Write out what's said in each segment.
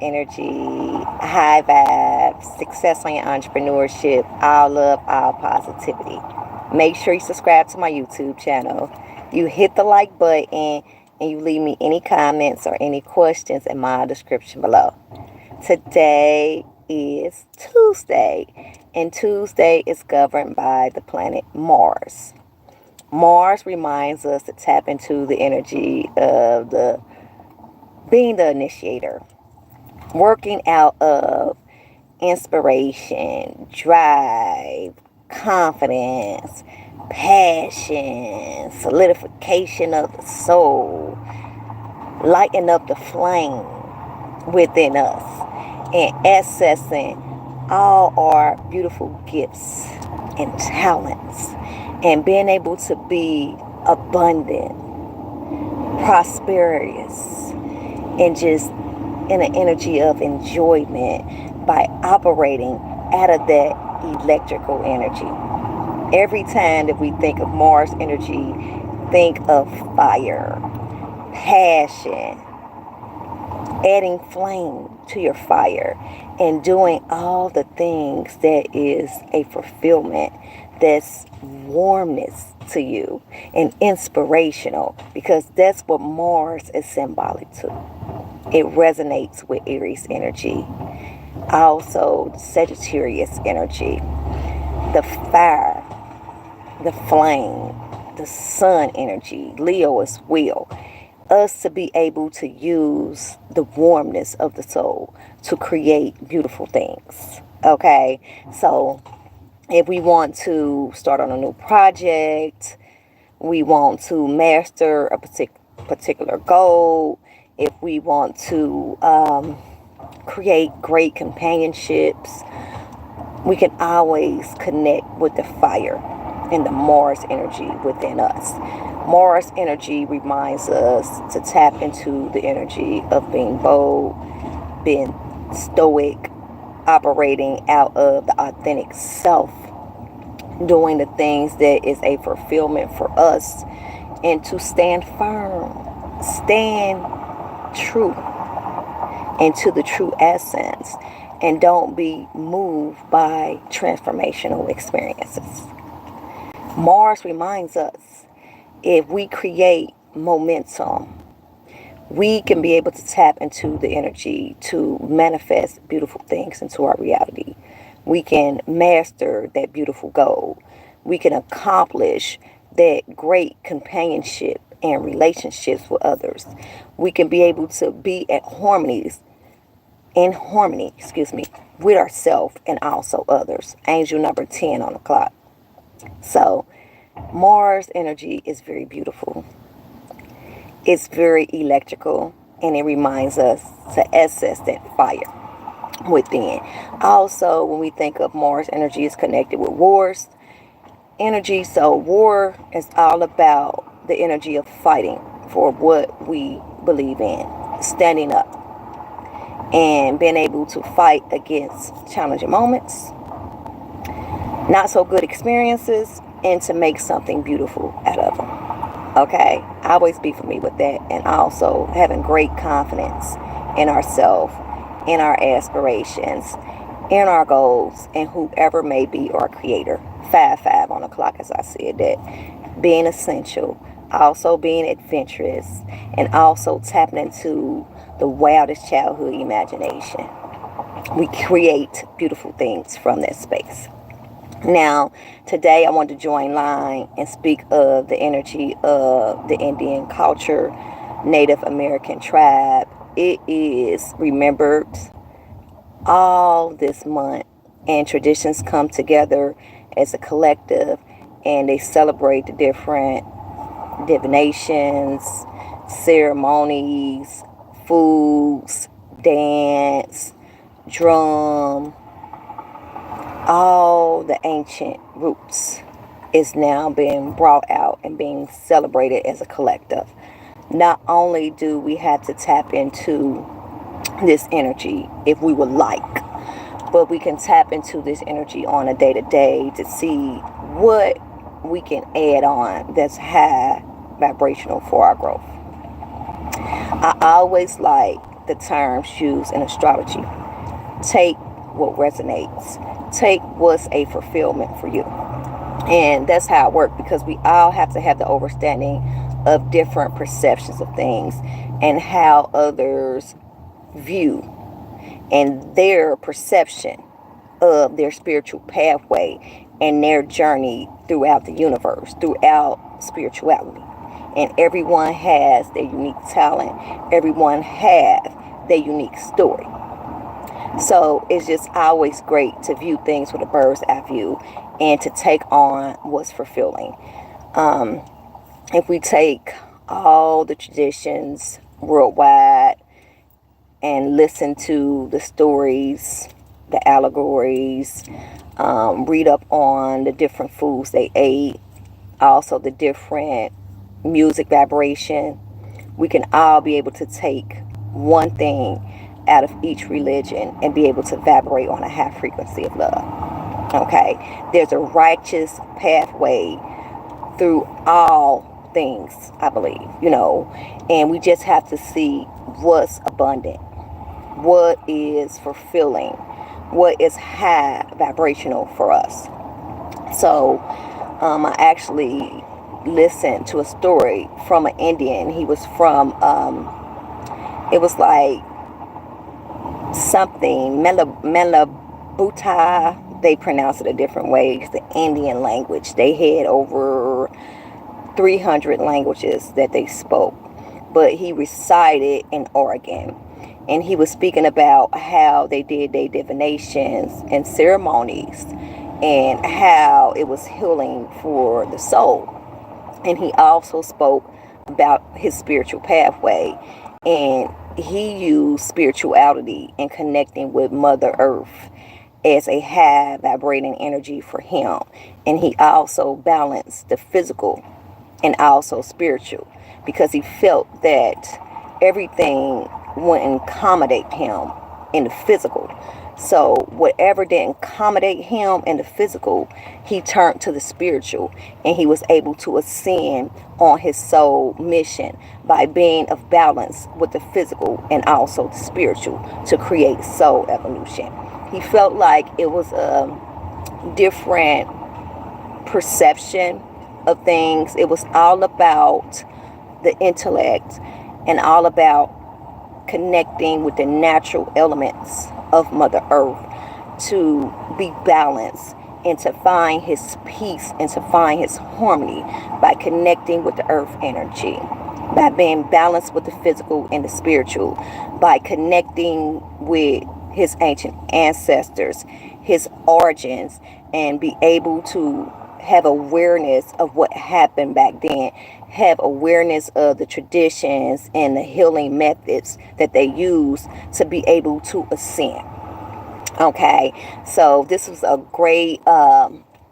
energy, high vibes, success on your entrepreneurship, all love, all positivity. Make sure you subscribe to my YouTube channel. You hit the like button and you leave me any comments or any questions in my description below. Today is Tuesday, and Tuesday is governed by the planet Mars. Mars reminds us to tap into the energy of being the initiator, working out of inspiration, drive, confidence, passion, solidification of the soul, lighten up the flame within us, and accessing all our beautiful gifts and talents, and being able to be abundant, prosperous, and just in an energy of enjoyment by operating out of that electrical energy. Every time that we think of Mars energy, think of fire, passion, adding flame to your fire, and doing all the things that is a fulfillment, that's warmness to you and inspirational, because that's what Mars is symbolic to. It resonates with Aries energy, also Sagittarius energy, the fire, the flame, the sun energy, Leo as well. Us to be able to use the warmness of the soul to create beautiful things. Okay, so if we want to start on a new project, we want to master a particular goal, if we want to create great companionships, we can always connect with the fire and the Mars energy within us. Mars energy reminds us to tap into the energy of being bold, being stoic, operating out of the authentic self, doing the things that is a fulfillment for us, and to stand firm, stand true into the true essence, and don't be moved by transformational experiences. Mars reminds us, if we create momentum, we can be able to tap into the energy to manifest beautiful things into our reality. We can master that beautiful goal. We can accomplish that great companionship and relationships with others. We can be able to be in harmony, with ourselves and also others. Angel number 10 on the clock. So Mars energy is very beautiful. It's very electrical, and it reminds us to access that fire within. Also, when we think of Mars energy, is connected with wars energy. So war is all about the energy of fighting for what we believe in, standing up, and being able to fight against challenging moments, not so good experiences, and to make something beautiful out of them. Okay, always be for me with that, and also having great confidence in ourselves, in our aspirations, in our goals, and whoever may be our creator. 5-5 on the clock, as I said, that being essential, also being adventurous, and also tapping into the wildest childhood imagination. We create beautiful things from that space. Now, today I want to join line and speak of the energy of the Indian culture, Native American tribe. It is remembered all this month, and traditions come together as a collective, and they celebrate the different divinations, ceremonies, foods, dance, drum. All the ancient roots is now being brought out and being celebrated as a collective. Not only do we have to tap into this energy if we would like, but we can tap into this energy on a day-to-day to see what we can add on that's high vibrational for our growth. I always like the terms used in astrology. Take what resonates. Take what's a fulfillment for you. And that's how it works, because we all have to have the understanding of different perceptions of things and how others view and their perception of their spiritual pathway and their journey throughout the universe, throughout spirituality. And everyone has their unique talent. Everyone has their unique story. So it's just always great to view things with a bird's eye view and to take on what's fulfilling. If we take all the traditions worldwide and listen to the stories, the allegories, read up on the different foods they ate, also the different music vibration, we can all be able to take one thing out of each religion and be able to vibrate on a high frequency of love. Okay, there's a righteous pathway through all things, I believe, and we just have to see what's abundant, what is fulfilling, what is high vibrational for us. So I actually listened to a story from an Indian. He was from it was like something Malabuta. They pronounce it a different way. It's the Indian language. They had over 300 languages that they spoke, but he resided in Oregon, and he was speaking about how they did their divinations and ceremonies and how it was healing for the soul. And he also spoke about his spiritual pathway, and he used spirituality and connecting with Mother Earth as a high vibrating energy for him. And he also balanced the physical and also spiritual, because he felt that everything wouldn't accommodate him in the physical. So whatever didn't accommodate him in the physical, he turned to the spiritual, and he was able to ascend on his soul mission by being of balance with the physical and also the spiritual to create soul evolution. He felt like it was a different perception of things. It was all about the intellect and all about connecting with the natural elements of Mother Earth to be balanced and to find his peace and to find his harmony by connecting with the earth energy, by being balanced with the physical and the spiritual, by connecting with his ancient ancestors, his origins, and be able to have awareness of what happened back then, have awareness of the traditions and the healing methods that they use to be able to ascend. Okay, so this was a great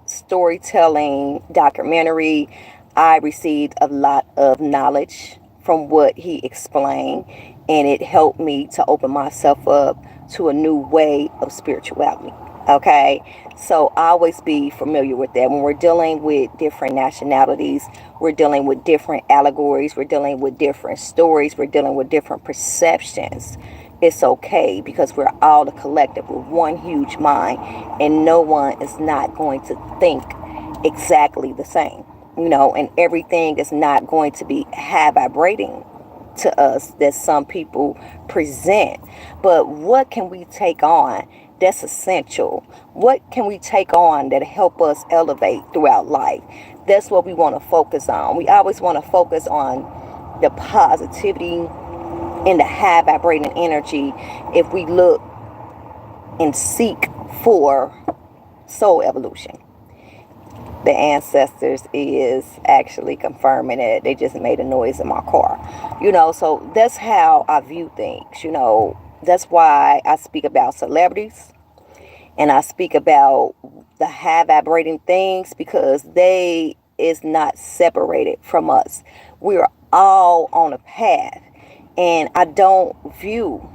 storytelling documentary. I received a lot of knowledge from what he explained, and it helped me to open myself up to a new way of spirituality. Okay, so always be familiar with that. When we're dealing with different nationalities, we're dealing with different allegories, we're dealing with different stories, we're dealing with different perceptions. It's okay, because we're all a collective with one huge mind, and no one is not going to think exactly the same, and everything is not going to be high vibrating to us that some people present. But what can we take on that's essential? What can we take on that help us elevate throughout life? That's what we want to focus on. We always want to focus on the positivity and the high vibrating energy if we look and seek for soul evolution. The ancestors is actually confirming it. They just made a noise in my car. So that's how I view things. That's why I speak about celebrities and I speak about the high vibrating things, because they is not separated from us. We are all on a path, and I don't view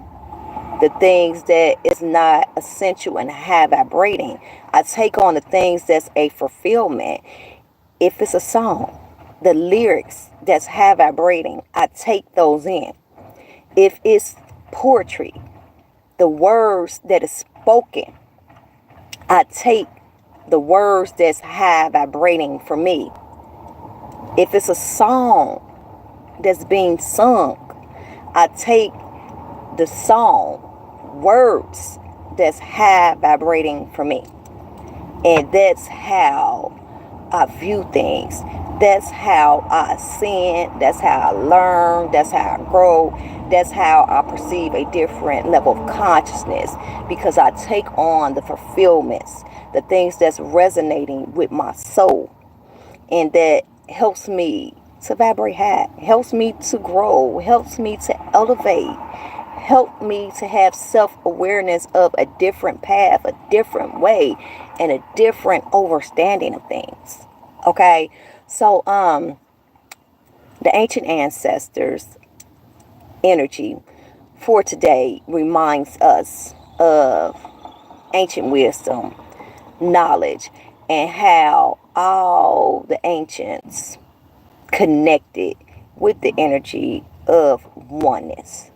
the things that is not essential and high vibrating. I take on the things that's a fulfillment. If it's a song, the lyrics that's high vibrating, I take those in. If it's poetry, the words that is spoken. I take the words that's high vibrating for me. If it's a song that's being sung, I take the song words that's high vibrating for me. And that's how I view things. That's how I ascend. That's how I learn. That's how I grow. That's how I perceive a different level of consciousness, because I take on the fulfillments, the things that's resonating with my soul, and that helps me to vibrate high, helps me to grow, helps me to elevate, help me to have self-awareness of a different path, a different way, and a different understanding of things. Okay, so the ancient ancestors energy for today reminds us of ancient wisdom, knowledge, and how all the ancients connected with the energy of oneness.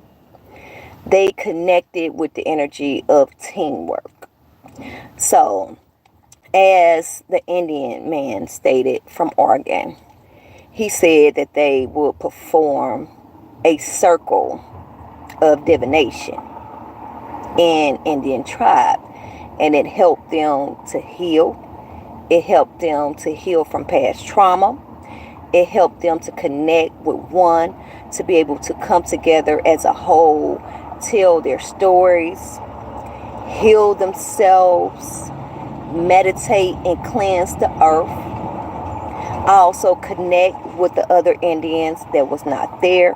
They connected with the energy of teamwork. So, as the Indian man stated from Oregon, he said that they would perform a circle of divination in Indian tribe, and it helped them to heal. It helped them to heal from past trauma. It helped them to connect with one, to be able to come together as a whole, tell their stories, heal themselves, meditate and cleanse the earth. Also connect with the other Indians that was not there.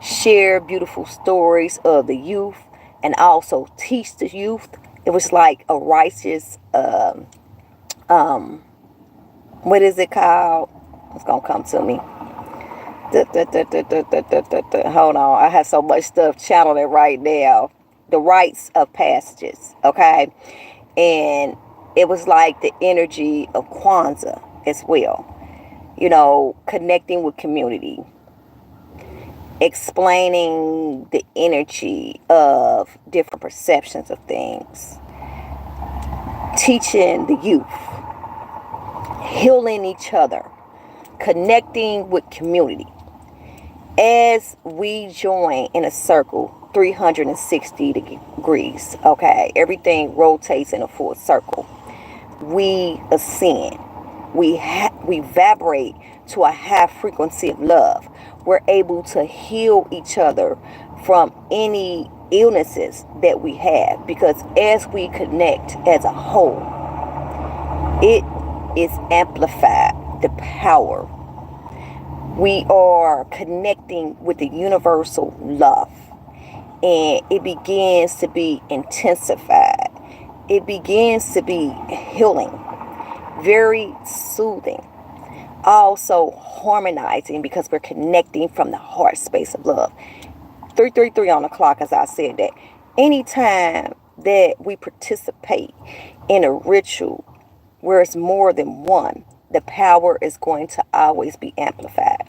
Share beautiful stories of the youth, and also teach the youth. It was like a righteous, what is it called? It's gonna come to me. Hold on, I have so much stuff channeling right now. The rites of passages, okay? And it was like the energy of Kwanzaa as well. You know, connecting with community, explaining the energy of different perceptions of things, teaching the youth, healing each other, connecting with community. As we join in a circle 360 degrees, okay, everything rotates in a full circle. We ascend. We vibrate to a high frequency of love. We're able to heal each other from any illnesses that we have, because as we connect as a whole, it is amplified, the power. We are connecting with the universal love, and it begins to be intensified. It begins to be healing, very soothing, also harmonizing, because we're connecting from the heart space of love. 333 on the clock, as I said that. Anytime that we participate in a ritual where it's more than one, the power is going to always be amplified.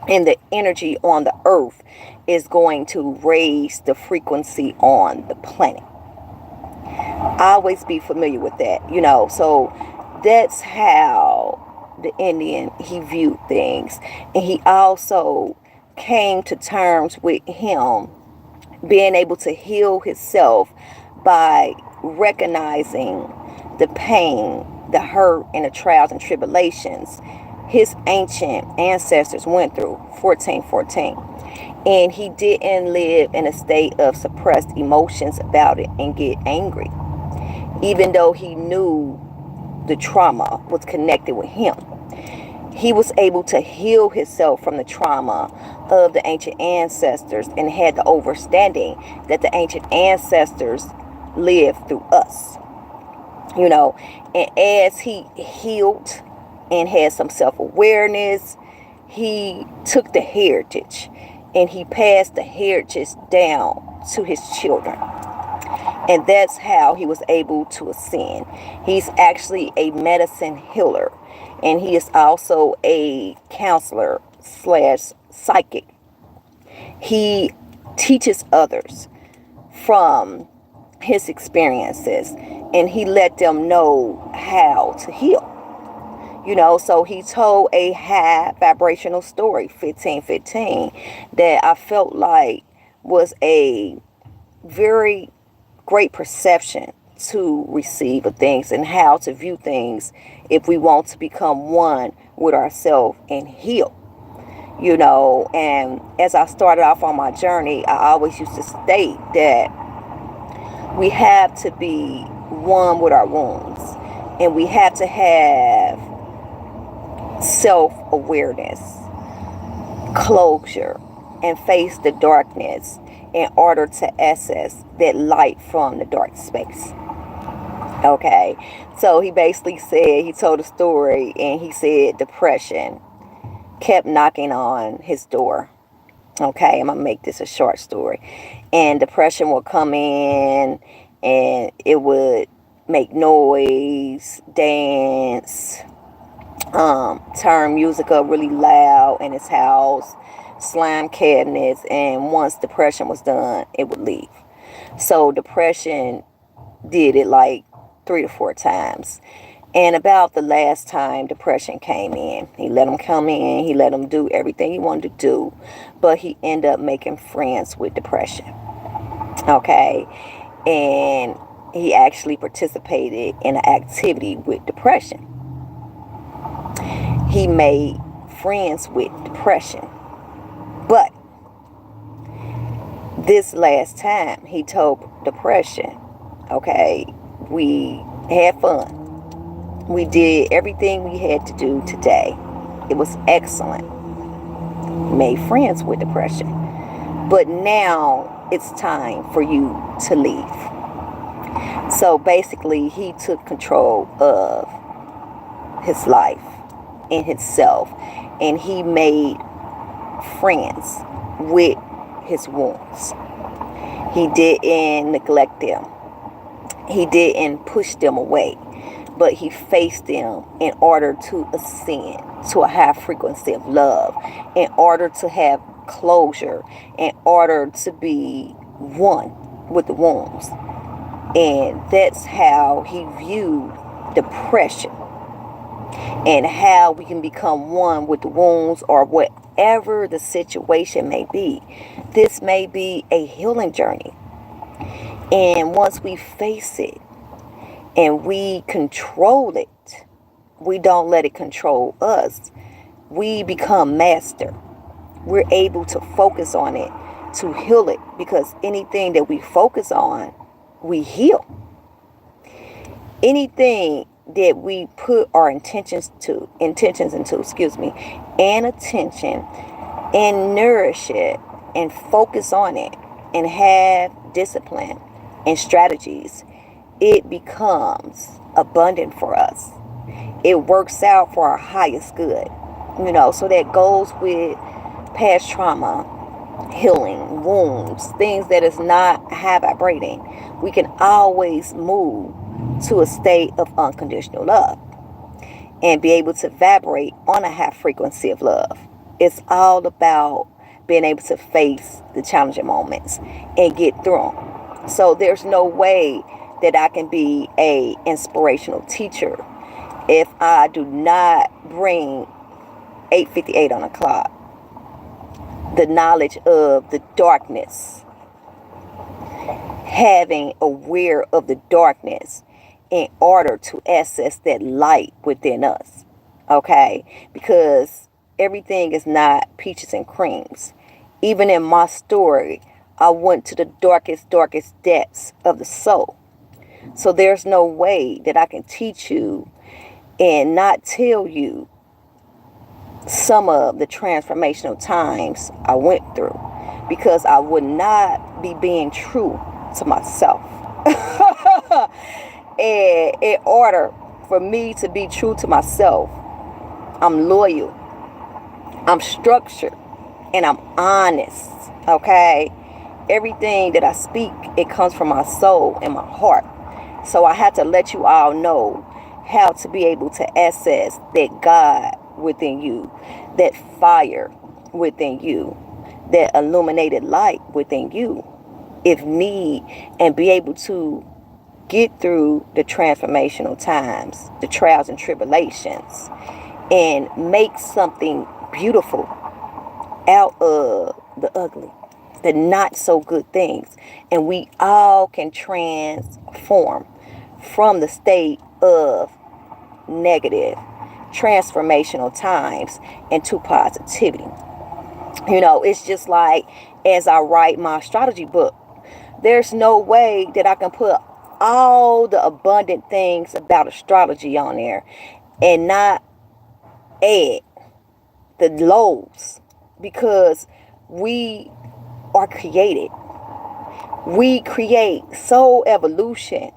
And the energy on the earth is going to raise the frequency on the planet. Always be familiar with that, you know. So that's how the Indian, he viewed things. And he also came to terms with him being able to heal himself by recognizing the pain, the hurt, and the trials and tribulations his ancient ancestors went through. 1414. And he didn't live in a state of suppressed emotions about it and get angry, even though he knew the trauma was connected with him. He was able to heal himself from the trauma of the ancient ancestors, and had the understanding that the ancient ancestors lived through us. You know, and as he healed and had some self-awareness, he took the heritage and he passed the heritage down to his children. And that's how he was able to ascend. He's actually a medicine healer, and he is also a counselor / psychic. He teaches others from his experiences, and he let them know how to heal. So he told a high vibrational story, 1515, that I felt like was a very great perception to receive of things and how to view things if we want to become one with ourselves and heal. And as I started off on my journey, I always used to state that we have to be one with our wounds, and we have to have self-awareness, closure, and face the darkness in order to access that light from the dark space. Okay, so he basically said, he told a story, and he said depression kept knocking on his door. Okay, I'm gonna make this a short story. And depression would come in, and it would make noise, dance, turn music up really loud in his house, slam cabinets, and once depression was done, it would leave. So depression did it like 3 to 4 times. And about the last time depression came in, he let him come in, he let him do everything he wanted to do, but he ended up making friends with depression. Okay, and he actually participated in an activity with depression. He made friends with depression. But this last time, he told depression, okay, we had fun. We did everything we had to do today. It was excellent. Made friends with depression. But now it's time for you to leave. So basically, he took control of his life and himself, and he made friends with his wounds. He didn't neglect them. He didn't push them away, but he faced them in order to ascend to a high frequency of love, in order to have closure, in order to be one with the wounds. And that's how he viewed depression, and how we can become one with the wounds, or whatever the situation may be. This may be a healing journey. And once we face it and we control it, we don't let it control us, we become master. We're able to focus on it, to heal it, because anything that we focus on, we heal. Anything that we put our intentions into, and attention, and nourish it, and focus on it, and have discipline and strategies, it becomes abundant for us. It works out for our highest good. So that goes with past trauma, healing, wounds, things that is not high vibrating. We can always move to a state of unconditional love and be able to vibrate on a high frequency of love. It's all about being able to face the challenging moments and get through them. So there's no way that I can be a inspirational teacher if I do not bring 8:58 on the clock, the knowledge of the darkness, having aware of the darkness in order to access that light within us. Okay, because everything is not peaches and creams. Even in my story, I went to the darkest depths of the soul. So there's no way that I can teach you and not tell you some of the transformational times I went through, because I would not be being true to myself. And in order for me to be true to myself, I'm loyal, I'm structured, and I'm honest. Okay, everything that I speak, it comes from my soul and my heart. So I had to let you all know how to be able to access that God within you, that fire within you, that illuminated light within you, if need, and be able to get through the transformational times, the trials and tribulations, and make something beautiful out of the ugly, the not so good things. And we all can transform from the state of negative transformational times into positivity. It's just like, as I write my astrology book, there's no way that I can put all the abundant things about astrology on there and not add the lows, because we are created. We create soul evolution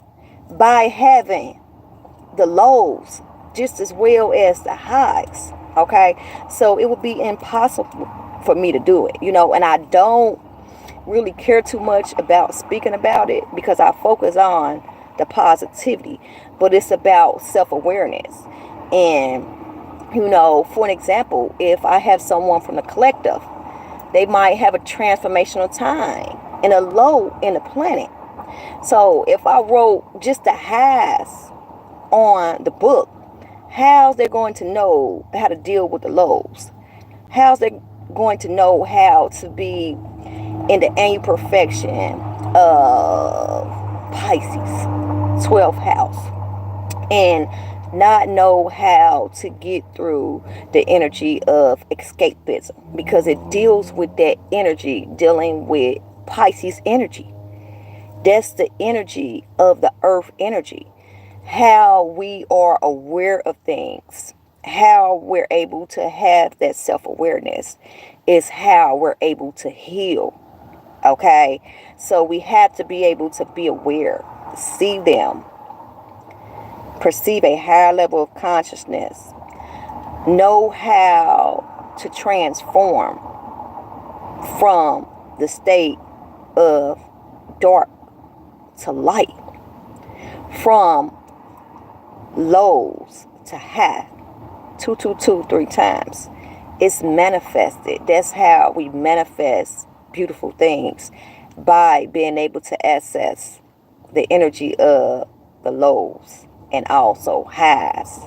by having the lows just as well as the highs. Okay, so it would be impossible for me to do it, and I don't really care too much about speaking about it, because I focus on the positivity, but it's about self-awareness. And for an example, if I have someone from the collective, they might have a transformational time and a low in the planet. So if I wrote just the highs on the book, how's they going to know how to deal with the lows? How's they going to know how to be in the annual perfection of Pisces, 12th house, and not know how to get through the energy of escapism, because it deals with that energy, dealing with Pisces energy. That's the energy of the earth energy. How we are aware of things, how we're able to have that self-awareness, is how we're able to heal. Okay, so we have to be able to be aware, see them, perceive a higher level of consciousness, know how to transform from the state of dark to light, from lows to high, 222 3 times. It's manifested. That's how we manifest beautiful things, by being able to access the energy of the lows and also highs,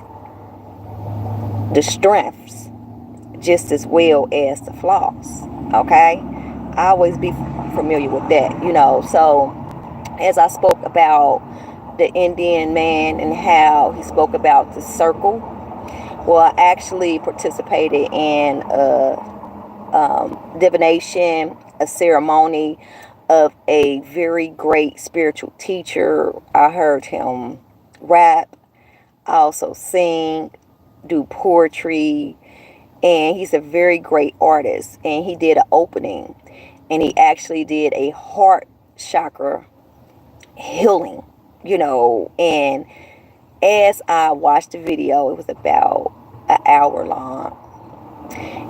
the strengths just as well as the flaws. Okay, I always be familiar with that, so as I spoke about the Indian man and how he spoke about the circle, well, I actually participated in divination, a ceremony of a very great spiritual teacher. I heard him rap, also sing, do poetry, and he's a very great artist. And he did an opening, and he actually did a heart chakra healing, and as I watched the video, it was about an hour long,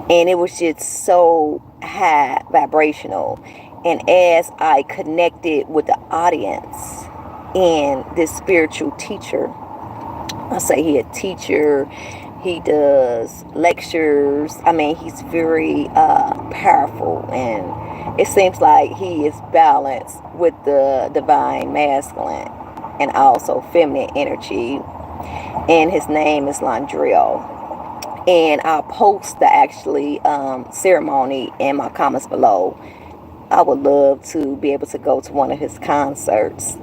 and it was just so high vibrational. And as I connected with the audience and this spiritual teacher, I say he a teacher, he does lectures, he's very powerful, and it seems like he is balanced with the divine masculine and also feminine energy. And his name is Landrell. And I'll post the actually ceremony in my comments below. I would love to be able to go to one of his concerts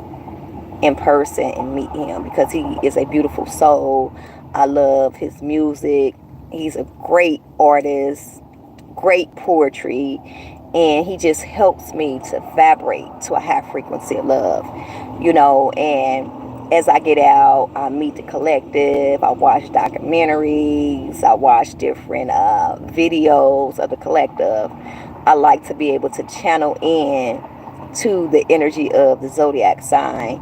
in person and meet him, because he is a beautiful soul. I love his music. He's a great artist, great poetry, and he just helps me to vibrate to a high frequency of love, and as I get out, I meet the collective, I watch documentaries, I watch different videos of the collective. I like to be able to channel in to the energy of the zodiac sign.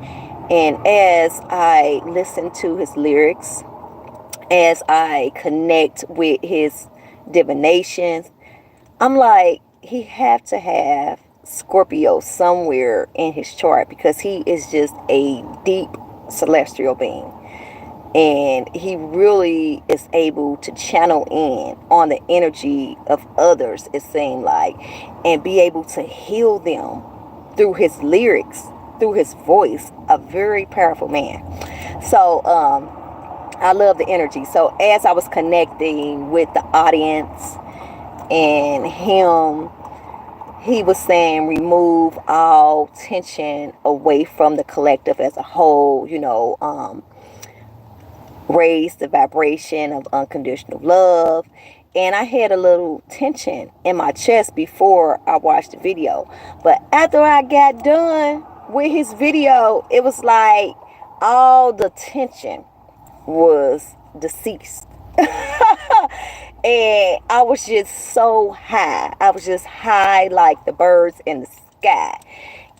And as I listen to his lyrics, as I connect with his divinations, I'm like, he have to have Scorpio somewhere in his chart, because he is just a deep celestial being. And he really is able to channel in on the energy of others, it seemed like, and be able to heal them through his lyrics, through his voice. A very powerful man. So I love the energy. So as I was connecting with the audience and him, he was saying remove all tension away from the collective as a whole, raise the vibration of unconditional love. And I had a little tension in my chest before I watched the video. But after I got done with his video, it was like all the tension was deceased. And I was just so high. I was just high like the birds in the sky.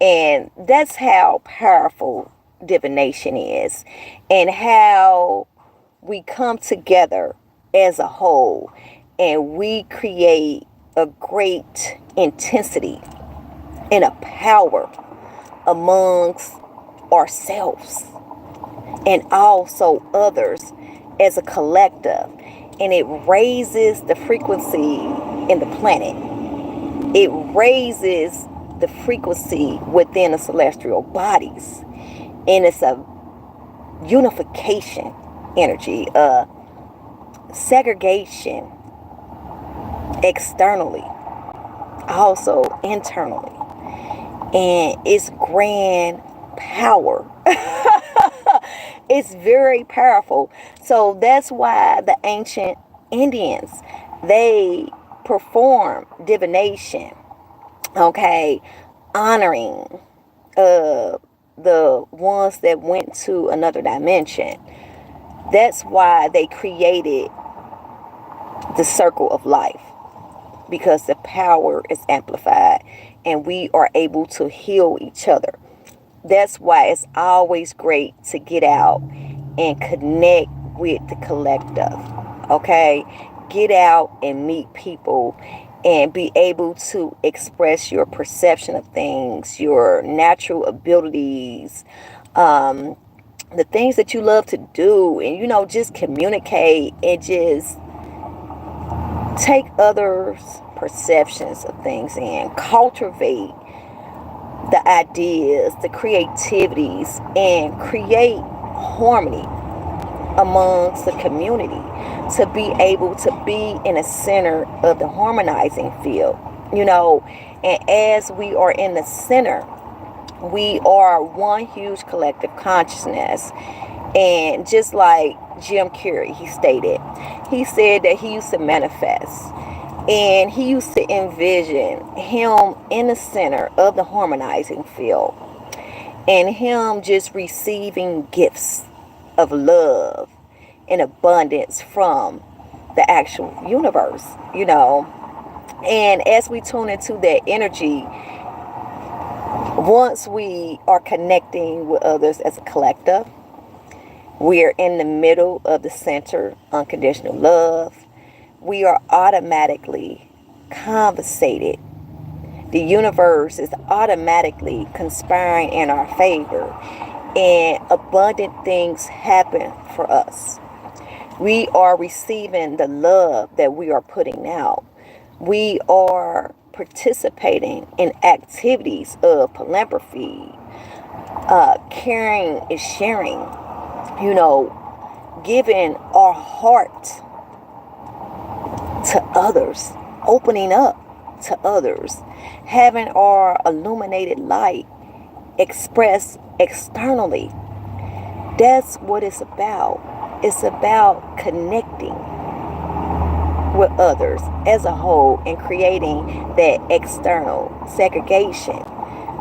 And that's how powerful divination is, and how we come together as a whole and we create a great intensity and a power amongst ourselves and also others as a collective. And it raises the frequency in the planet. It raises the frequency within the celestial bodies. And it's a unification energy, segregation externally, also internally. And it's grand power. It's very powerful. So that's why the ancient Indians, they perform divination, okay, honoring the ones that went to another dimension. That's why they created the circle of life, because the power is amplified and we are able to heal each other. That's why it's always great to get out and connect with the collective, okay? Get out and meet people and be able to express your perception of things, your natural abilities, the things that you love to do, and, just communicate and just take others' perceptions of things and cultivate the ideas, the creativities, and create harmony amongst the community to be able to be in the center of the harmonizing field, and as we are in the center, we are one huge collective consciousness. And just like Jim Carrey, he said that he used to manifest. And he used to envision him in the center of the harmonizing field. And him just receiving gifts of love and abundance from the actual universe, And as we tune into that energy, once we are connecting with others as a collective, we are in the middle of the center, unconditional love. We are automatically conversated. The universe is automatically conspiring in our favor, and abundant things happen for us. We are receiving the love that we are putting out. We are participating in activities of philanthropy, caring and sharing, giving our heart to others, opening up to others, having our illuminated light expressed externally. That's what it's about. It's about connecting with others as a whole and creating that external segregation,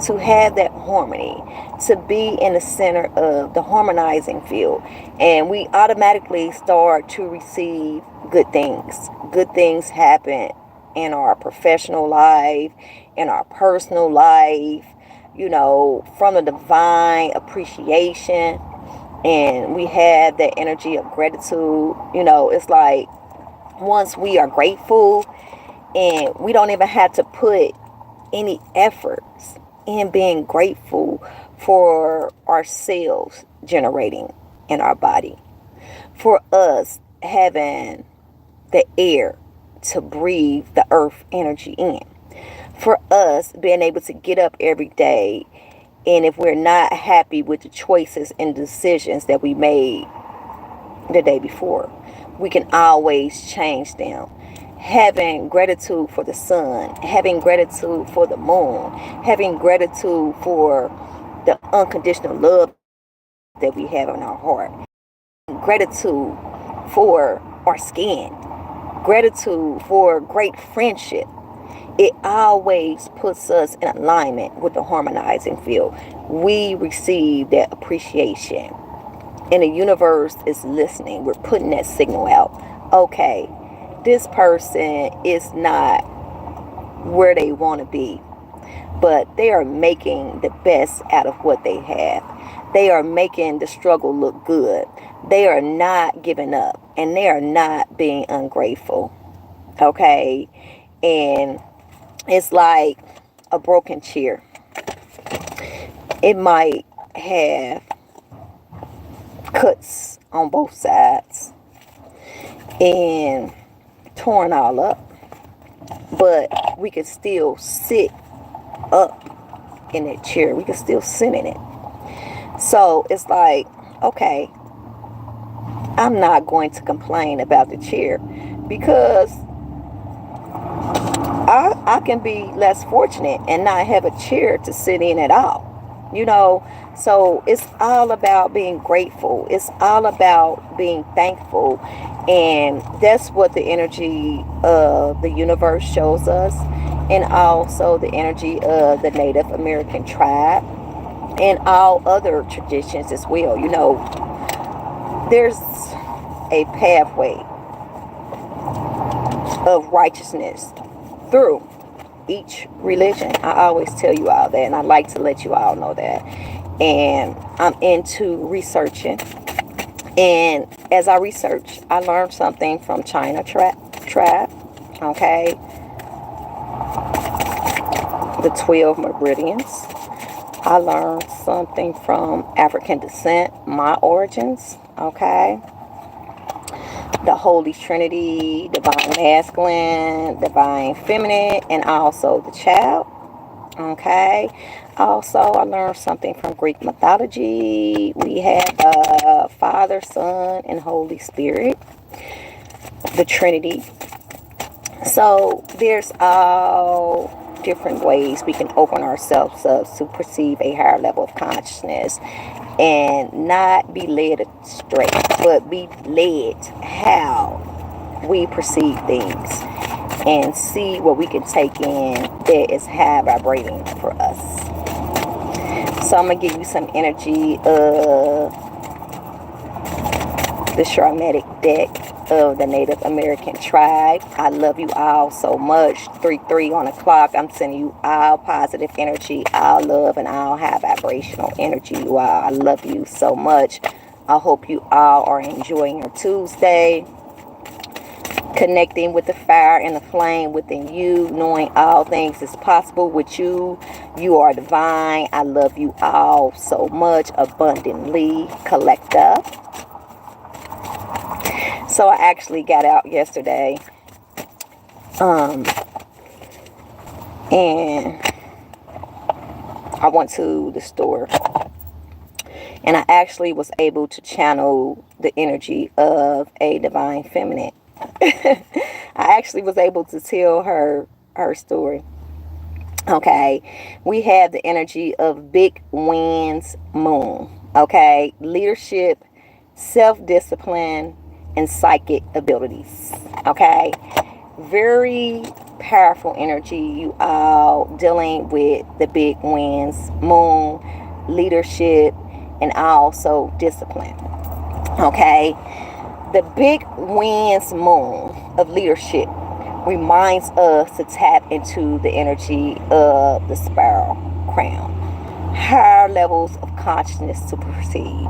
to have that harmony, to be in the center of the harmonizing field. And we automatically start to receive good things. Good things happen in our professional life, in our personal life, from the divine appreciation. And we have that energy of gratitude. It's like once we are grateful, and we don't even have to put any efforts in being grateful for ourselves generating in our body. For us having the air to breathe the earth energy in. For us being able to get up every day, and if we're not happy with the choices and decisions that we made the day before, we can always change them. Having gratitude for the sun, having gratitude for the moon, having gratitude for the unconditional love that we have in our heart, gratitude for our skin, gratitude for great friendship. It always puts us in alignment with the harmonizing field. We receive that appreciation, and the universe is listening. We're putting that signal out. Okay, this person is not where they want to be, but they are making the best out of what they have. They are making the struggle look good. They are not giving up, and they are not being ungrateful. Okay, and it's like a broken chair. It might have cuts on both sides and torn all up, but we can still sit up in that chair. We can still sit in it. So it's like, okay, I'm not going to complain about the chair, because I can be less fortunate and not have a chair to sit in at all. So it's all about being grateful. It's all about being thankful. And that's what the energy of the universe shows us. And also the energy of the Native American tribe and all other traditions as well. There's a pathway of righteousness through each religion. I always tell you all that, and I like to let you all know that. And I'm into researching, and as I research, I learned something from China tribe. Okay, the 12 meridians. I learned something from African descent, my origins. Okay, the Holy Trinity, divine masculine, divine feminine, and also the child. Okay. Also, I learned something from Greek mythology. We have Father, Son, and Holy Spirit, the Trinity. So there's all different ways we can open ourselves up to perceive a higher level of consciousness and not be led astray, but be led how we perceive things and see what we can take in that is high vibrating for us. So I'm going to give you some energy of the Sharmatic deck of the Native American tribe. I love you all so much. 3-3 on the clock. I'm sending you all positive energy, all love, and all high vibrational energy. You all, I love you so much. I hope you all are enjoying your Tuesday, connecting with the fire and the flame within you, knowing all things is possible with you. You are divine. I love you all so much abundantly. Collective. So I actually got out yesterday, and I went to the store, and I actually was able to channel the energy of a divine feminine. I actually was able to tell her story. Okay, we have the energy of big winds moon. Okay, leadership, self-discipline, and psychic abilities. Okay, very powerful energy. You all dealing with the big winds moon, leadership, and also discipline. Okay, the big winds moon of leadership reminds us to tap into the energy of the spiral crown, higher levels of consciousness to perceive,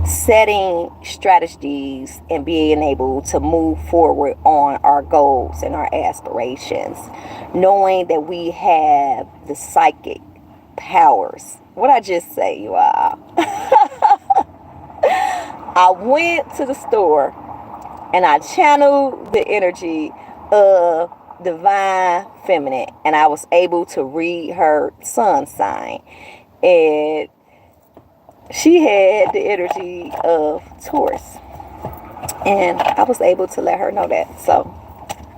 setting strategies, and being able to move forward on our goals and our aspirations, knowing that we have the psychic powers. What I just say, you all. I went to the store and I channeled the energy of divine feminine, and I was able to read her sun sign. And she had the energy of Taurus. And I was able to let her know that. So,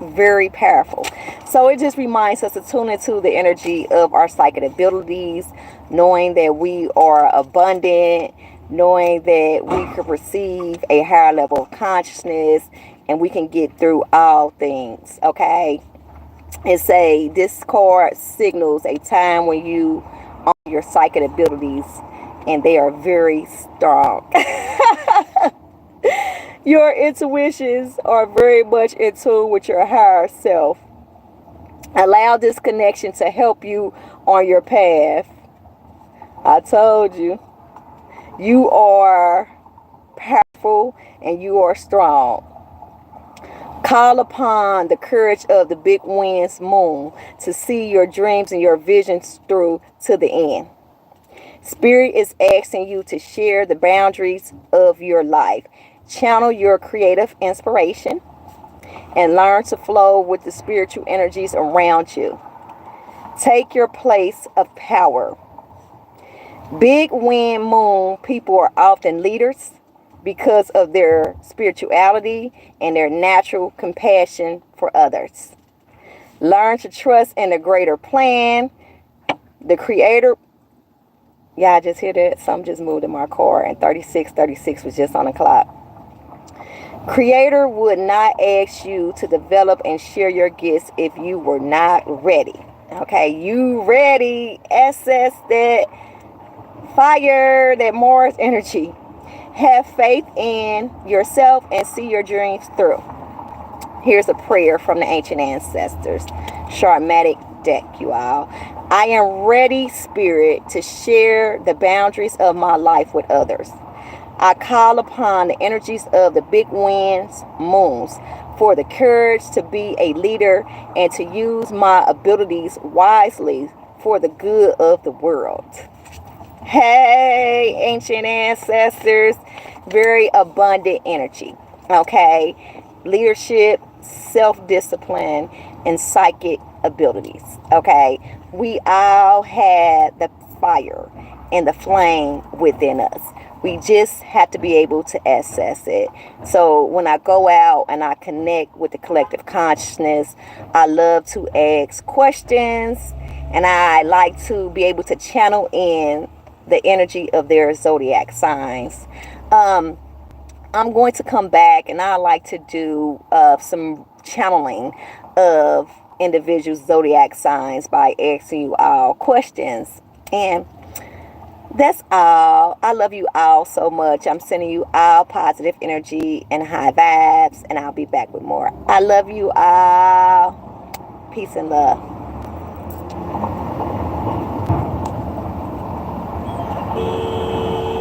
very powerful. So it just reminds us to tune into the energy of our psychic abilities, knowing that we are abundant, knowing that we can receive a higher level of consciousness, and we can get through all things. Okay. This card signals a time when you own your psychic abilities, and they are very strong. Your intuitions are very much in tune with your higher self. Allow this connection to help you on your path. I told you, you are powerful and you are strong. Call upon the courage of the big wind's moon to see your dreams and your visions through to the end. Spirit is asking you to share the boundaries of your life. Channel your creative inspiration and learn to flow with the spiritual energies around you. Take your place of power. Big wind moon people are often leaders because of their spirituality and their natural compassion for others. Learn to trust in a greater plan. The creator. Yeah, I just hear that. Something just moved in my car, and 3636 was just on the clock. Creator would not ask you to develop and share your gifts if you were not ready. Okay, you ready. Access that fire, that Mars energy. Have faith in yourself and see your dreams through. Here's a prayer from the ancient ancestors. Sharmatic deck, you all. I am ready, Spirit, to share the boundaries of my life with others. I call upon the energies of the big winds, moons, for the courage to be a leader and to use my abilities wisely for the good of the world. Hey, ancient ancestors, very abundant energy. Okay, leadership, self-discipline, and psychic abilities. Okay, we all had the fire and the flame within us. We just have to be able to access it. So when I go out and I connect with the collective consciousness, I love to ask questions, and I like to be able to channel in the energy of their zodiac signs. I'm going to come back and I like to do some channeling of individual zodiac signs by asking you all questions. And that's all. I love you all so much. I'm sending you all positive energy and high vibes, and I'll be back with more. I love you all. Peace and love.